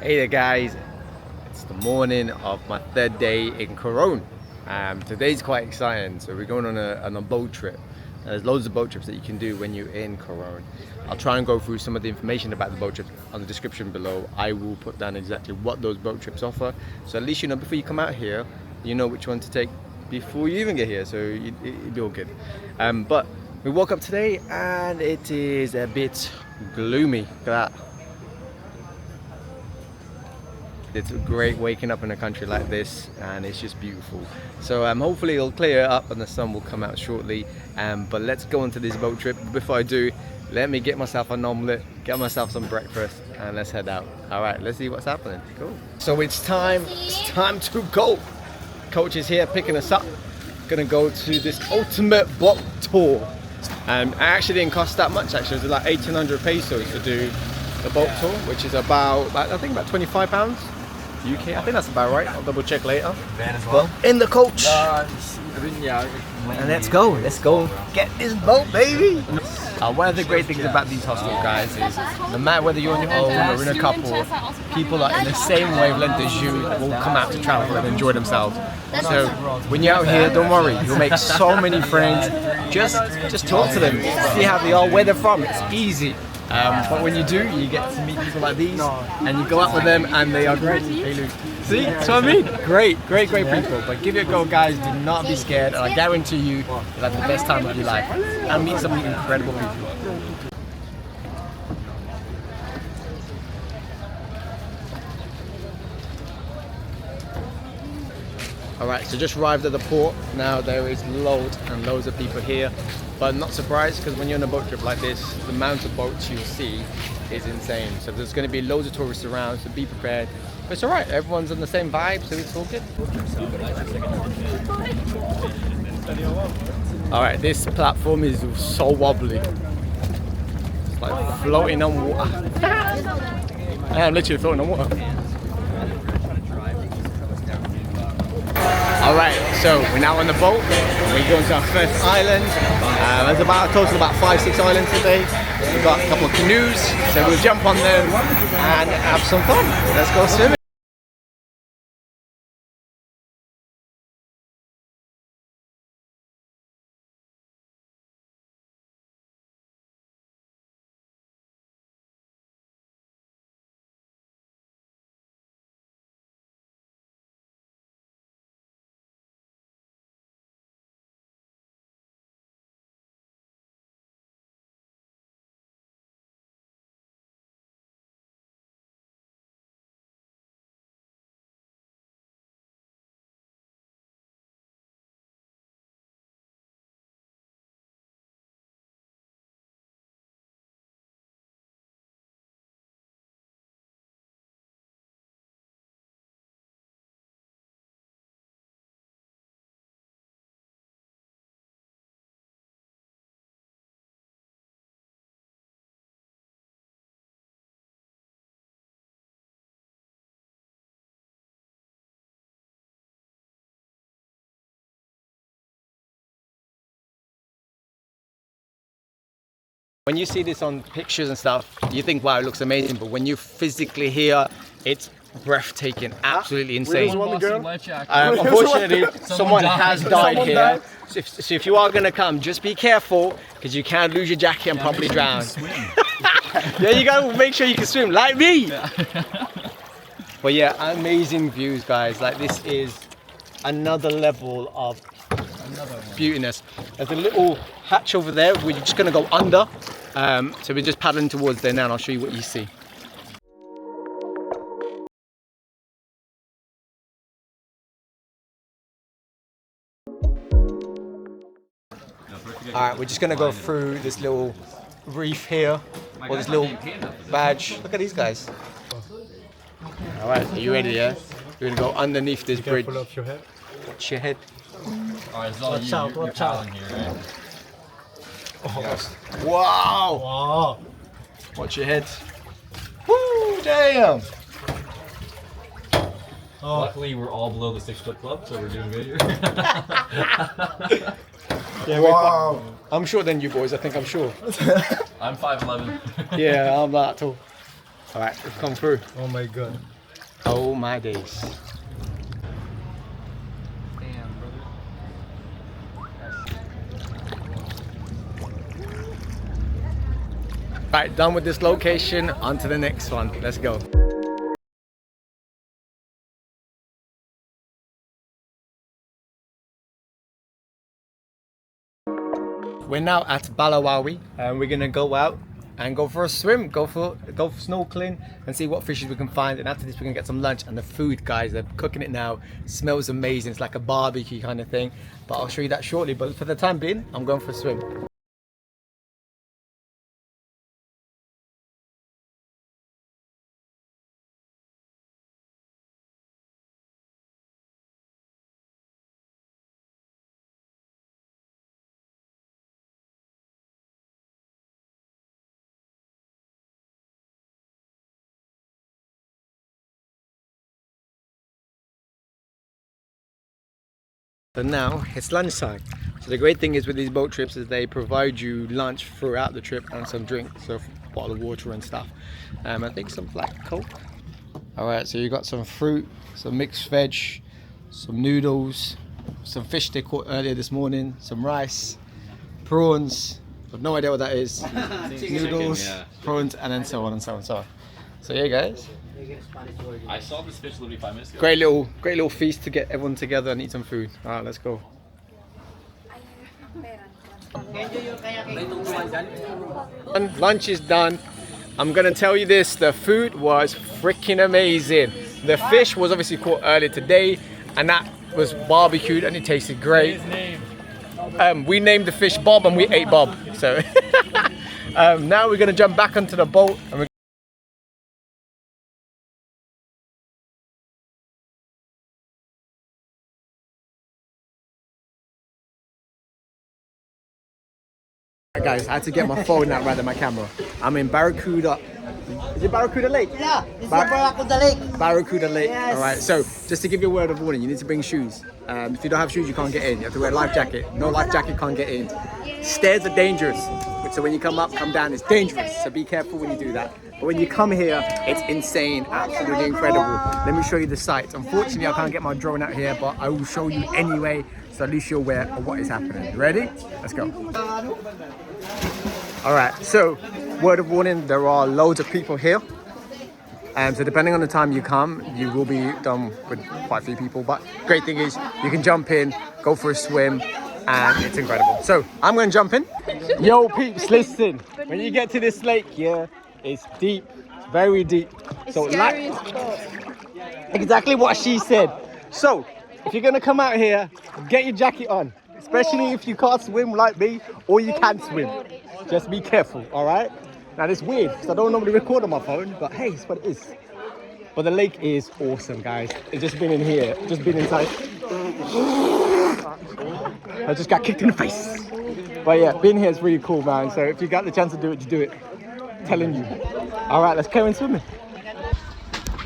Hey there guys, it's the morning of my third day in Coron. Today's quite exciting, so we're going on a boat trip. There's loads of boat trips that you can do when you're in Coron. I'll try and go through some of the information about the boat trip on the description below. I will put down exactly what those boat trips offer, so at least you know before you come out here, you know which one to take before you even get here, so it'll be all good. But we woke up today and it is a bit gloomy. Look at that. It's great waking up in a country like this, and it's just beautiful. So hopefully it'll clear up and the sun will come out shortly. But let's go on to this boat trip. Before I do, let me get myself an omelette, get myself some breakfast, and let's head out. All right, let's see what's happening. Cool. So it's time to go. Coach is here picking us up. Gonna go to this ultimate boat tour. It actually didn't cost that much. Actually, it was like 1,800 pesos to do the boat tour, which is about, I think, about £25. UK, I think that's about right. I'll double check later. But in the coach, and let's go get this boat, baby. One of the great things about these hostels, guys, is no matter whether you're on your own or in a couple, people are in the same wavelength as you, will come out to travel and enjoy themselves. So when you're out here, don't worry, you'll make so many friends. Just talk to them, see how they are, where they're from. It's easy. But when you do, you get to meet people like these, and you go out with them, and they are great. Hey, Luke. See, that's what I mean. Great people. But give it a go, guys. Do not be scared. And I guarantee you, you'll have the best time of your life and meet some incredible people. Alright, so just arrived at the port. Now there is loads and loads of people here, but I'm not surprised because when you're on a boat trip like this, the amount of boats you'll see is insane. So there's going to be loads of tourists around, so be prepared. But it's alright, everyone's on the same vibe, so it's all good. Alright, this platform is so wobbly. It's like floating on water. I am literally floating on water. Alright, so we're now on the boat. We're going to our first island. There's about a total of about 5-6 islands today. We've got a couple of canoes, so we'll jump on them and have some fun. Let's go swimming. When you see this on pictures and stuff, you think, wow, it looks amazing. But when you're physically here, it's breathtaking, absolutely insane. Unfortunately, someone has died here. So if you are going to come, just be careful, because you can lose your jacket and probably drown. Yeah, you got to make sure you can swim, like me. But yeah, amazing views, guys. Like, this is another level of beautiness. There's a little hatch over there. We're just going to go under. So we're just paddling towards there now, and I'll show you what you see. Alright, we're just going to go through this little reef here, or this little badge. Look at these guys. Alright, are you ready, yeah? We're going to go underneath this bridge. Watch your head. Watch your head. Watch out. Oh. Wow! Watch your head. Woo, damn! Oh. Luckily, we're all below the 6-foot club, so we're doing good here. Yeah, wow. I'm shorter than you boys, I'm sure. I'm 5'11". Yeah, I'm not tall. All right, let's come through. Oh my god. Oh my days. Damn, brother. Right, done with this location, on to the next one. Let's go. We're now at Malwawey and we're gonna go out and go for a swim, go for snorkeling and see what fishes we can find. And after this we're gonna get some lunch. And the food, guys, they're cooking it now. It smells amazing. It's like a barbecue kind of thing, but I'll show you that shortly. But for the time being, I'm going for a swim. So now it's lunchtime. So the great thing is with these boat trips is they provide you lunch throughout the trip and some drink, so a bottle of water and stuff. I think some like Coke. All right, so you got some fruit, some mixed veg, some noodles, some fish they caught earlier this morning, some rice, prawns. I've no idea what that is. Noodles, Chicken, yeah. prawns, and then so on and so on and so on. So yeah, guys. I saw this fish literally 5 minutes ago. Great little feast to get everyone together and eat some food. All right, let's go. And lunch is done. I'm gonna tell you this: the food was freaking amazing. The fish was obviously caught earlier today, and that was barbecued, and it tasted great. We named the fish Bob, and we ate Bob. So now we're gonna jump back onto the boat, and we're guys, I had to get my phone out rather than my camera. I'm in Barracuda. Is it Barracuda Lake? Yeah, it's Barracuda Lake. Barracuda Lake. Yes. All right. So just to give you a word of warning, you need to bring shoes. If you don't have shoes, you can't get in. You have to wear a life jacket. No life jacket, can't get in. Stairs are dangerous. So when you come up, come down, it's dangerous. So be careful when you do that. But when you come here, it's insane, absolutely incredible. Let me show you the sights. Unfortunately, I can't get my drone out here, but I will show you anyway, so at least you're aware of what is happening. You ready? Let's go. All right, so word of warning, there are loads of people here. So depending on the time you come, you will be done with quite a few people. But great thing is you can jump in, go for a swim, and it's incredible. So I'm gonna jump in. Yo peeps, listen, when you get to this lake here, it's deep, it's very deep. So like, exactly what she said. So if you're gonna come out here, get your jacket on, especially if you can't swim like me, or you can swim. Just be careful, all right? Now it's weird, because I don't normally record on my phone, but hey, it's what it is. But the lake is awesome, guys. It's just been in here, just been inside. I just got kicked in the face. But yeah, being here is really cool, man. So if you got the chance to do it, just do it. I'm telling you. All right, let's carry on swimming.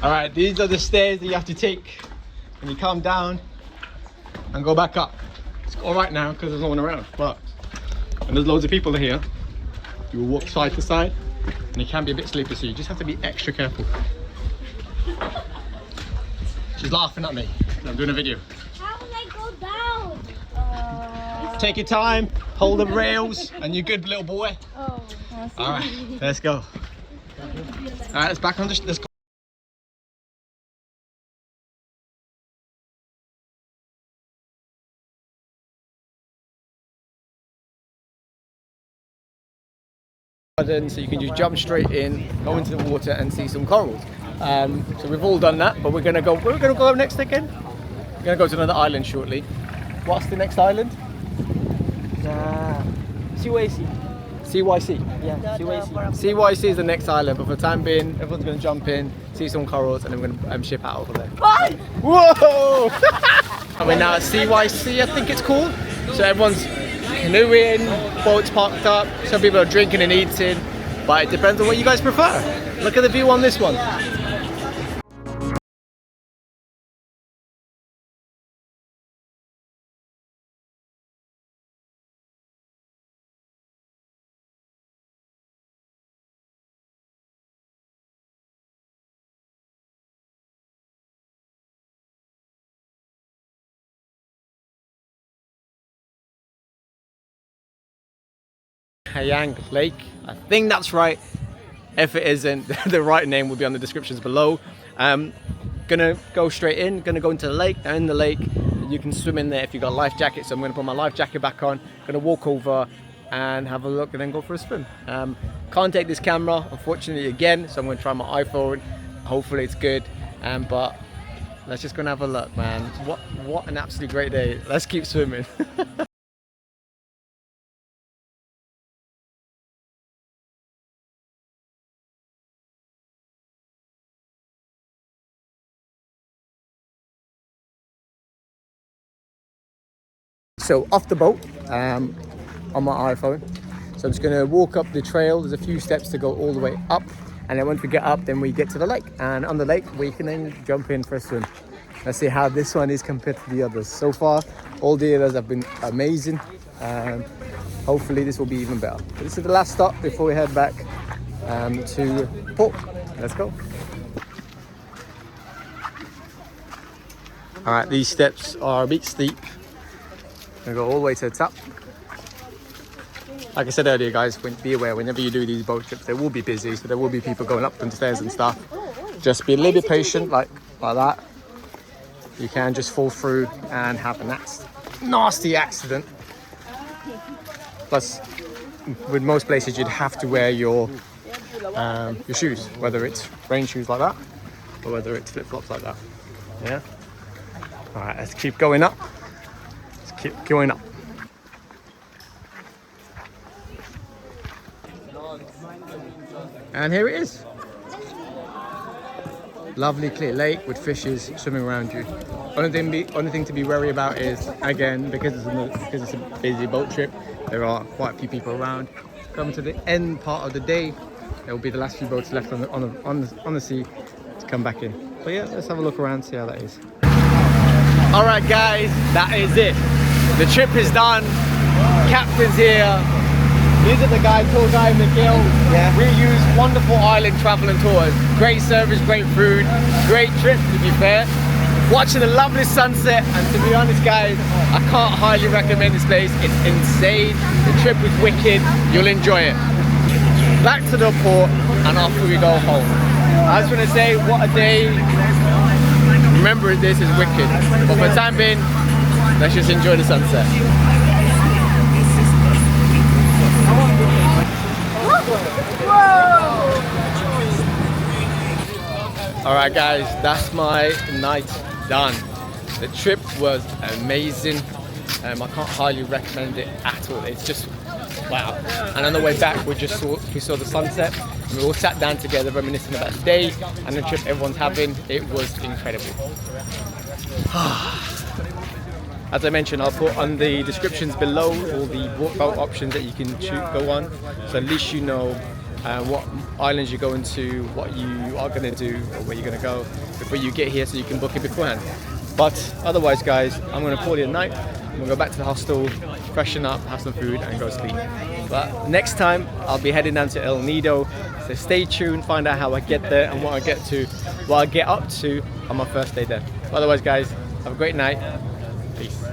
All right, these are the stairs that you have to take when you come down and go back up. It's all right now because there's no one around, but when there's loads of people here, you will walk side to side and it can be a bit slippery, so you just have to be extra careful. She's laughing at me. I'm doing a video. How will I go down? Take your time, hold the rails, and you're good, little boy. Oh, All right, let's go. All right, let's back on the. Let's go. So you can just jump straight in, go into the water, and see some corals. So we've all done that, but we're gonna go. Where are we gonna go next again? We're gonna go to another island shortly. What's the next island? CYC. CYC. Yeah, CYC. CYC is the next island, but for the time being, everyone's gonna jump in, see some corals, and then we're gonna ship out over there. Whoa! And we're now at CYC, I think it's called. So everyone's canoeing, boats parked up. Some people are drinking and eating, but it depends on what you guys prefer. Look at the view on this one. Kayangan Lake. I think that's right. If it isn't, the right name will be on the descriptions below. Gonna go straight in, gonna go into the lake. Now in the lake, you can swim in there if you've got a life jacket. So I'm gonna put my life jacket back on, gonna walk over and have a look and then go for a swim. Can't take this camera, unfortunately, again, so I'm gonna try my iPhone. Hopefully it's good, but let's just go and have a look, man. What an absolutely great day. Let's keep swimming. So off the boat, on my iPhone. So I'm just gonna walk up the trail. There's a few steps to go all the way up. And then once we get up, then we get to the lake. And on the lake, we can then jump in for a swim. Let's see how this one is compared to the others. So far, all the others have been amazing. Hopefully this will be even better. But this is the last stop before we head back to port. Let's go. All right, these steps are a bit steep. I'm gonna go all the way to the top. Like I said earlier, guys, be aware whenever you do these boat trips, they will be busy, so there will be people going up the stairs and stuff. Just be a little bit patient, like that. You can just fall through and have a nasty accident. Plus, with most places, you'd have to wear your shoes, whether it's rain shoes like that, or whether it's flip-flops like that. Yeah. All right, let's keep going up. Keep going up. And here it is. Lovely clear lake with fishes swimming around you. Only thing to be wary about is, again, because it's a busy boat trip, there are quite a few people around. Coming to the end part of the day, there will be the last few boats left on the sea to come back in. So yeah, let's have a look around, see how that is. All right, guys, that is it. The trip is done. Captain's here. These are the tour guide Miguel. Yeah. We use wonderful island travel and tours. Great service, great food, great trip to be fair. Watching the lovely sunset, and to be honest guys, I can't highly recommend this place. It's insane. The trip is wicked. You'll enjoy it. Back to the port and after we go home. I just want to say, what a day. Remember, this is wicked. But for the time being, let's just enjoy the sunset. Alright guys, that's my night done. The trip was amazing. I can't highly recommend it at all. It's just wow. And on the way back we saw the sunset. We all sat down together reminiscing about the day and the trip everyone's having. It was incredible. As I mentioned, I'll put on the descriptions below all the boat options that you can go on. So at least you know what islands you're going to, what you are going to do, or where you're going to go before you get here, so you can book it beforehand. But otherwise, guys, I'm going to call it a night. I'm going to go back to the hostel, freshen up, have some food, and go sleep. But next time, I'll be heading down to El Nido. So stay tuned, find out how I get there and what I get up to on my first day there. But otherwise, guys, have a great night. Peace.